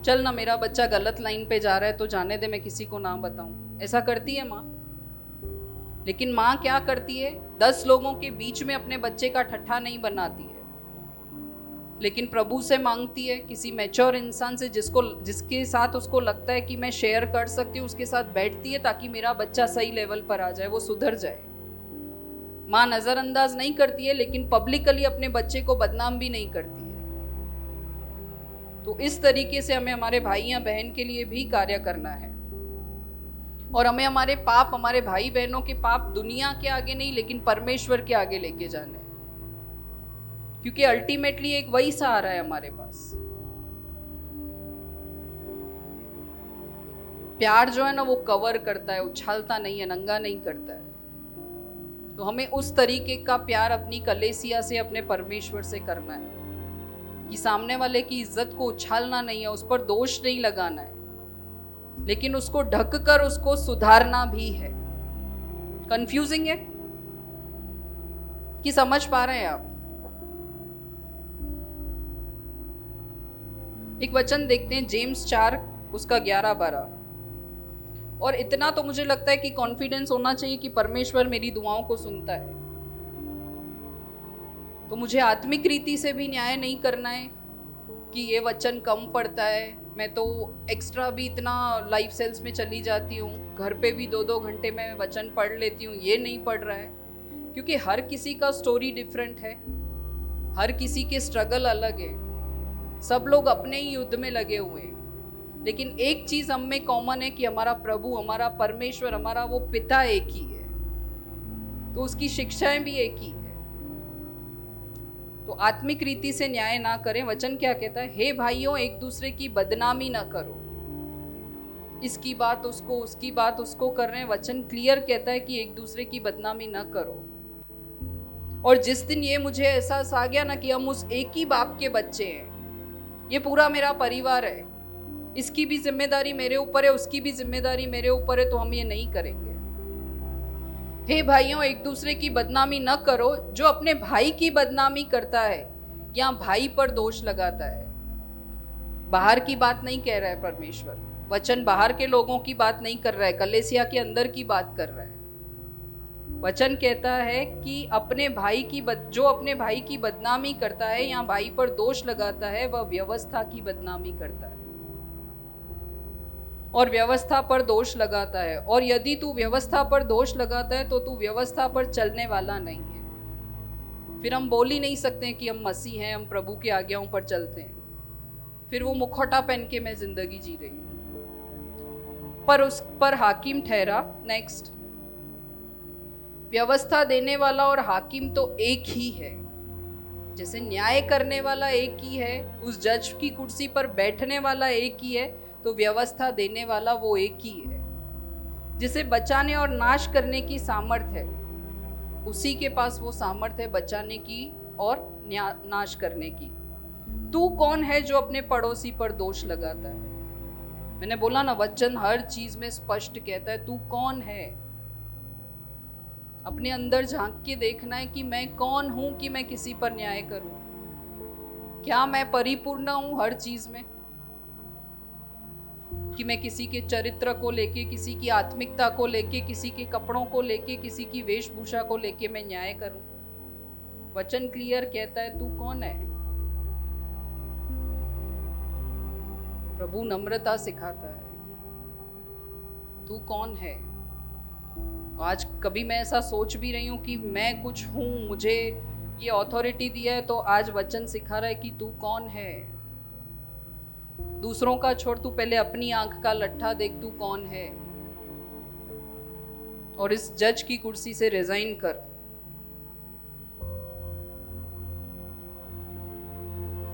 चल ना, मेरा बच्चा गलत लाइन पे जा रहा है तो जाने दे, मैं किसी को ना बताऊं। ऐसा करती है माँ। लेकिन माँ क्या करती है, 10 लोगों के बीच में अपने बच्चे का ठट्ठा नहीं बनाती है, लेकिन प्रभु से मांगती है, किसी मैच्योर इंसान से जिसके साथ उसको लगता है कि मैं शेयर कर सकती हूँ, उसके साथ बैठती है ताकि मेरा बच्चा सही लेवल पर आ जाए, वो सुधर जाए। माँ नजरअंदाज नहीं करती है, लेकिन पब्लिकली अपने बच्चे को बदनाम भी नहीं करती है। तो इस तरीके से हमें हमारे भाई या बहन के लिए भी कार्य करना है, और हमें हमारे पाप, हमारे भाई बहनों के पाप दुनिया के आगे नहीं, लेकिन परमेश्वर के आगे लेके जाने हैं, क्योंकि अल्टीमेटली एक वही सहारा है हमारे पास। प्यार जो है ना, वो कवर करता है, उछालता नहीं है, नंगा नहीं करता है। तो हमें उस तरीके का प्यार अपनी कलेसिया से, अपने परमेश्वर से करना है कि सामने वाले की इज्जत को उछालना नहीं है, उस पर दोष नहीं लगाना है, लेकिन उसको ढक कर उसको सुधारना भी है। कंफ्यूजिंग है कि समझ पा रहे हैं आप? एक वचन देखते हैं, जेम्स 4 उसका 11-12। और इतना तो मुझे लगता है कि कॉन्फिडेंस होना चाहिए कि परमेश्वर मेरी दुआओं को सुनता है। तो मुझे आत्मिक रीति से भी न्याय नहीं करना है कि ये वचन कम पड़ता है, मैं तो एक्स्ट्रा भी इतना लाइफ सेल्स में चली जाती हूँ, घर पे भी 2-2 घंटे में वचन पढ़ लेती हूँ, ये नहीं पढ़ रहा है। क्योंकि हर किसी का स्टोरी डिफरेंट है, हर किसी के स्ट्रगल अलग है, सब लोग अपने ही युद्ध में लगे हुए हैं। लेकिन एक चीज हम में कॉमन है कि हमारा प्रभु, हमारा परमेश्वर, हमारा वो पिता एक ही है, तो उसकी शिक्षाएं भी एक ही है। तो आत्मिक रीति से न्याय ना करें। वचन क्या कहता है, हे भाइयों, एक दूसरे की बदनामी ना करो। इसकी बात उसको, उसकी बात उसको कर रहे हैं। वचन क्लियर कहता है कि एक दूसरे की बदनामी ना करो। और जिस दिन ये मुझे एहसास आ गया ना कि हम उस एक ही बाप के बच्चे हैं, ये पूरा मेरा परिवार है, इसकी भी जिम्मेदारी मेरे ऊपर है, उसकी भी जिम्मेदारी मेरे ऊपर है, तो हम ये नहीं करेंगे। हे भाइयों, एक दूसरे की बदनामी न करो। जो अपने भाई की बदनामी करता है या भाई पर दोष लगाता है, बाहर की बात नहीं कह रहा है परमेश्वर, वचन बाहर के लोगों की बात नहीं कर रहा है, कलेसिया के अंदर की बात कर रहा है। वचन कहता है कि अपने भाई की जो अपने भाई की बदनामी करता है या भाई पर दोष लगाता है, वह व्यवस्था की बदनामी करता है और व्यवस्था पर दोष लगाता है। और यदि तू व्यवस्था पर दोष लगाता है तो तू व्यवस्था पर चलने वाला नहीं है। फिर हम बोल ही नहीं सकते कि हम मसीह हैं, हम प्रभु की आज्ञाओं पर चलते हैं। फिर वो मुखौटा पहन के मैं जिंदगी जी रही हूं, पर उस पर हाकिम ठहरा। नेक्स्ट, व्यवस्था देने वाला और हाकिम तो एक ही है। जैसे न्याय करने वाला एक ही है, उस जज की कुर्सी पर बैठने वाला एक ही है, तो व्यवस्था देने वाला वो एक ही है। जिसे बचाने और नाश करने की सामर्थ है, उसी के पास वो सामर्थ है बचाने की और नाश करने की। तू कौन है जो अपने पड़ोसी पर दोष लगाता है? मैंने बोला ना, वचन हर चीज में स्पष्ट कहता है तू कौन है। अपने अंदर झांक के देखना है कि मैं कौन हूं कि मैं किसी पर न्याय करूं। क्या मैं परिपूर्ण हूं हर चीज में, कि मैं किसी के चरित्र को लेके, किसी की आत्मिकता को लेके, किसी के कपड़ों को लेके, किसी की वेशभूषा को लेके मैं न्याय करूं। वचन क्लियर कहता है तू कौन है। प्रभु नम्रता सिखाता है, तू कौन है। आज कभी मैं ऐसा सोच भी रही हूं कि मैं कुछ हूं, मुझे ये अथॉरिटी दिया है, तो आज वचन सिखा रहा है कि तू कौन है। दूसरों का छोड़, तू पहले अपनी आंख का लट्ठा देख, तू कौन है, और इस जज की कुर्सी से रिजाइन कर।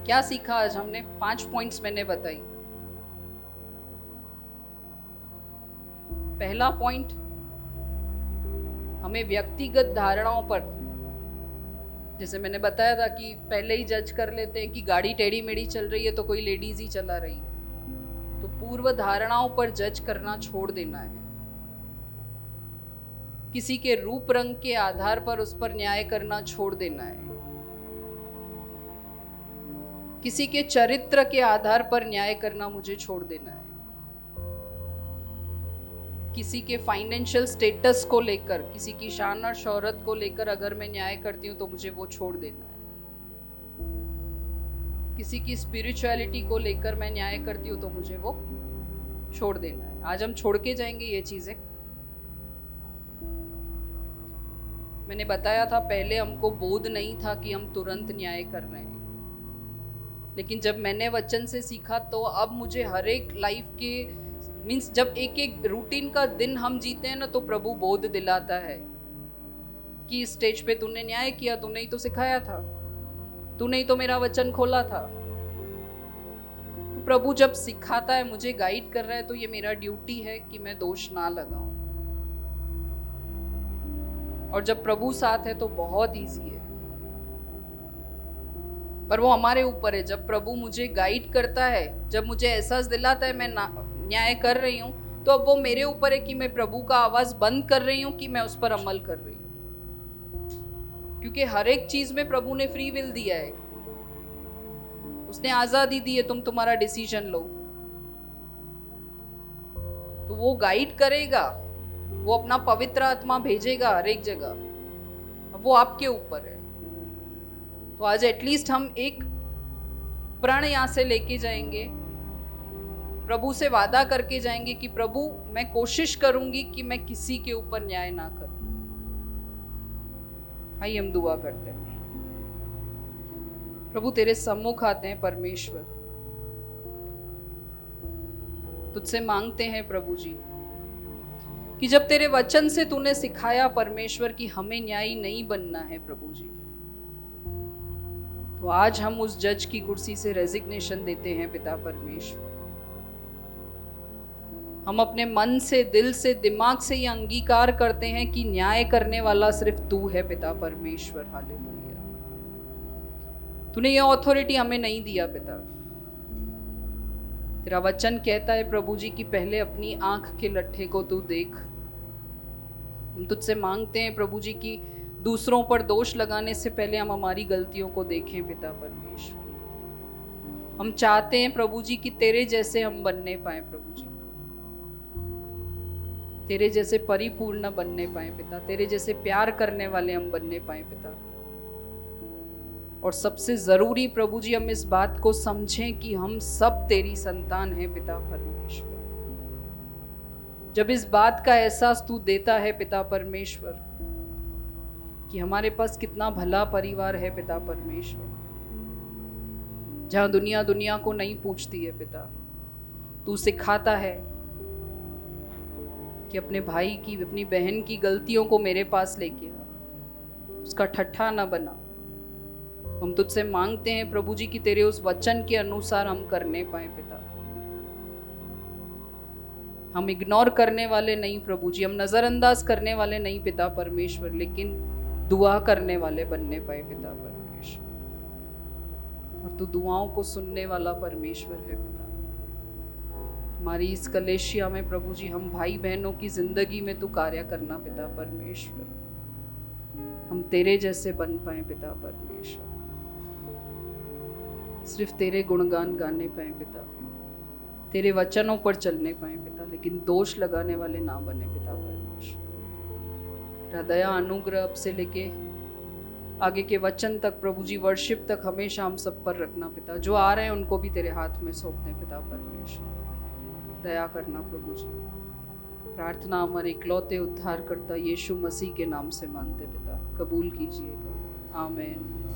क्या सीखा आज हमने? 5 पॉइंट्स मैंने बताई। पहला पॉइंट, हमें व्यक्तिगत धारणाओं पर, जैसे मैंने बताया था कि पहले ही जज कर लेते हैं कि गाड़ी टेढ़ी मेढ़ी चल रही है तो कोई लेडीज ही चला रही है, तो पूर्व धारणाओं पर जज करना छोड़ देना है। किसी के रूप रंग के आधार पर उस पर न्याय करना छोड़ देना है। किसी के चरित्र के आधार पर न्याय करना मुझे छोड़ देना है। किसी के फाइनेंशियल स्टेटस को लेकर, किसी की शान और शौहरत को लेकर अगर मैं न्याय करती हूं तो मुझे वो छोड़ देना है। किसी की स्पिरिचुअलिटी को लेकर मैं न्याय करती हूं तो मुझे वो छोड़ देना है। आज हम छोड़ के जाएंगे ये चीजें। मैंने बताया था पहले हमको बोध नहीं था कि हम तुरंत न्याय कर रहे हैं, लेकिन जब मैंने वचन से सीखा तो अब मुझे हर एक लाइफ के मीन्स जब एक एक रूटीन का दिन हम जीते हैं ना, तो प्रभु बोध दिलाता है कि इस स्टेज पे तूने न्याय किया, तूने ही तो सिखाया था, तूने ही तो मेरा वचन खोला था। तो प्रभु जब सिखाता है, मुझे गाइड कर रहा है, तो ये मेरा ड्यूटी है कि मैं दोष ना लगाऊं। और जब प्रभु साथ है तो बहुत इजी है, पर वो हमारे ऊपर है। जब प्रभु मुझे गाइड करता है, जब मुझे एहसास दिलाता है मैं न्याय कर रही हूं, तो अब वो मेरे ऊपर है कि मैं प्रभु का आवाज बंद कर रही हूं कि मैं उस पर अमल कर रही हूं। क्योंकि हर एक चीज में प्रभु ने फ्री विल दिया है, उसने आजादी दी है, तुम तुम्हारा डिसीजन लो। तो वो गाइड करेगा, वो अपना पवित्र आत्मा भेजेगा हर एक जगह, अब वो आपके ऊपर है। तो आज एटलीस्ट हम एक प्रण यहां से लेके जाएंगे, प्रभु से वादा करके जाएंगे कि प्रभु मैं कोशिश करूंगी कि मैं किसी के ऊपर न्याय ना करूं। आइए हम दुआ करते हैं। प्रभु तेरे सम्मुख आते हैं परमेश्वर, तुझसे मांगते हैं प्रभु जी कि जब तेरे वचन से तूने सिखाया परमेश्वर कि हमें न्यायी नहीं बनना है प्रभु जी, तो आज हम उस जज की कुर्सी से रेजिग्नेशन देते हैं पिता परमेश्वर। हम अपने मन से, दिल से, दिमाग से ये अंगीकार करते हैं कि न्याय करने वाला सिर्फ तू है पिता परमेश्वर। हालेलुया। तूने ये अथॉरिटी हमें नहीं दिया पिता। तेरा वचन कहता है प्रभु जी कि पहले अपनी आंख के लट्ठे को तू देख। हम तुझसे मांगते हैं प्रभु जी कि दूसरों पर दोष लगाने से पहले हम हमारी गलतियों को देखें पिता परमेश्वर। हम चाहते हैं प्रभु जी कि तेरे जैसे हम बनने पाए प्रभु जी, तेरे जैसे परिपूर्ण बनने पाए पिता, तेरे जैसे प्यार करने वाले हम बनने पाए पिता। और सबसे जरूरी प्रभु जी हम इस बात को समझें कि हम सब तेरी संतान हैं पिता परमेश्वर। जब इस बात का एहसास तू देता है पिता परमेश्वर कि हमारे पास कितना भला परिवार है पिता परमेश्वर, जहां दुनिया को नहीं पूछती है पिता, तू सिखाता है कि अपने भाई की, अपनी बहन की गलतियों को मेरे पास लेके आ, उसका ठट्ठा ना बना। हम तुझसे मांगते हैं प्रभु जी कि तेरे उस वचन के अनुसार हम करने पाए पिता। हम इग्नोर करने वाले नहीं प्रभु जी, हम नजरअंदाज करने वाले नहीं पिता परमेश्वर, लेकिन दुआ करने वाले बनने पाए पिता परमेश्वर। और तू दुआओं को सुनने वाला परमेश्वर है पिता। हमारी इस कलेशिया में प्रभु जी हम भाई बहनों की जिंदगी में तू कार्य करना पिता परमेश्वर। हम तेरे जैसे बन पाए पिता परमेश्वर, सिर्फ तेरे गुणगान गाने पाए पिता, तेरे वचनों पर चलने पाए पिता, लेकिन दोष लगाने वाले ना बने पिता परमेश्वर। तेरा दया अनुग्रह अब से लेके आगे के वचन तक प्रभु जी, वर्शिप तक हमेशा हम सब पर रखना पिता। जो आ रहे हैं उनको भी तेरे हाथ में सौंप दे पिता परमेश्वर। दया करना प्रभु जी। प्रार्थना हमारे इकलौते उद्धारकर्ता यीशु मसीह के नाम से मांगते पिता, कबूल कीजिएगा। आमीन।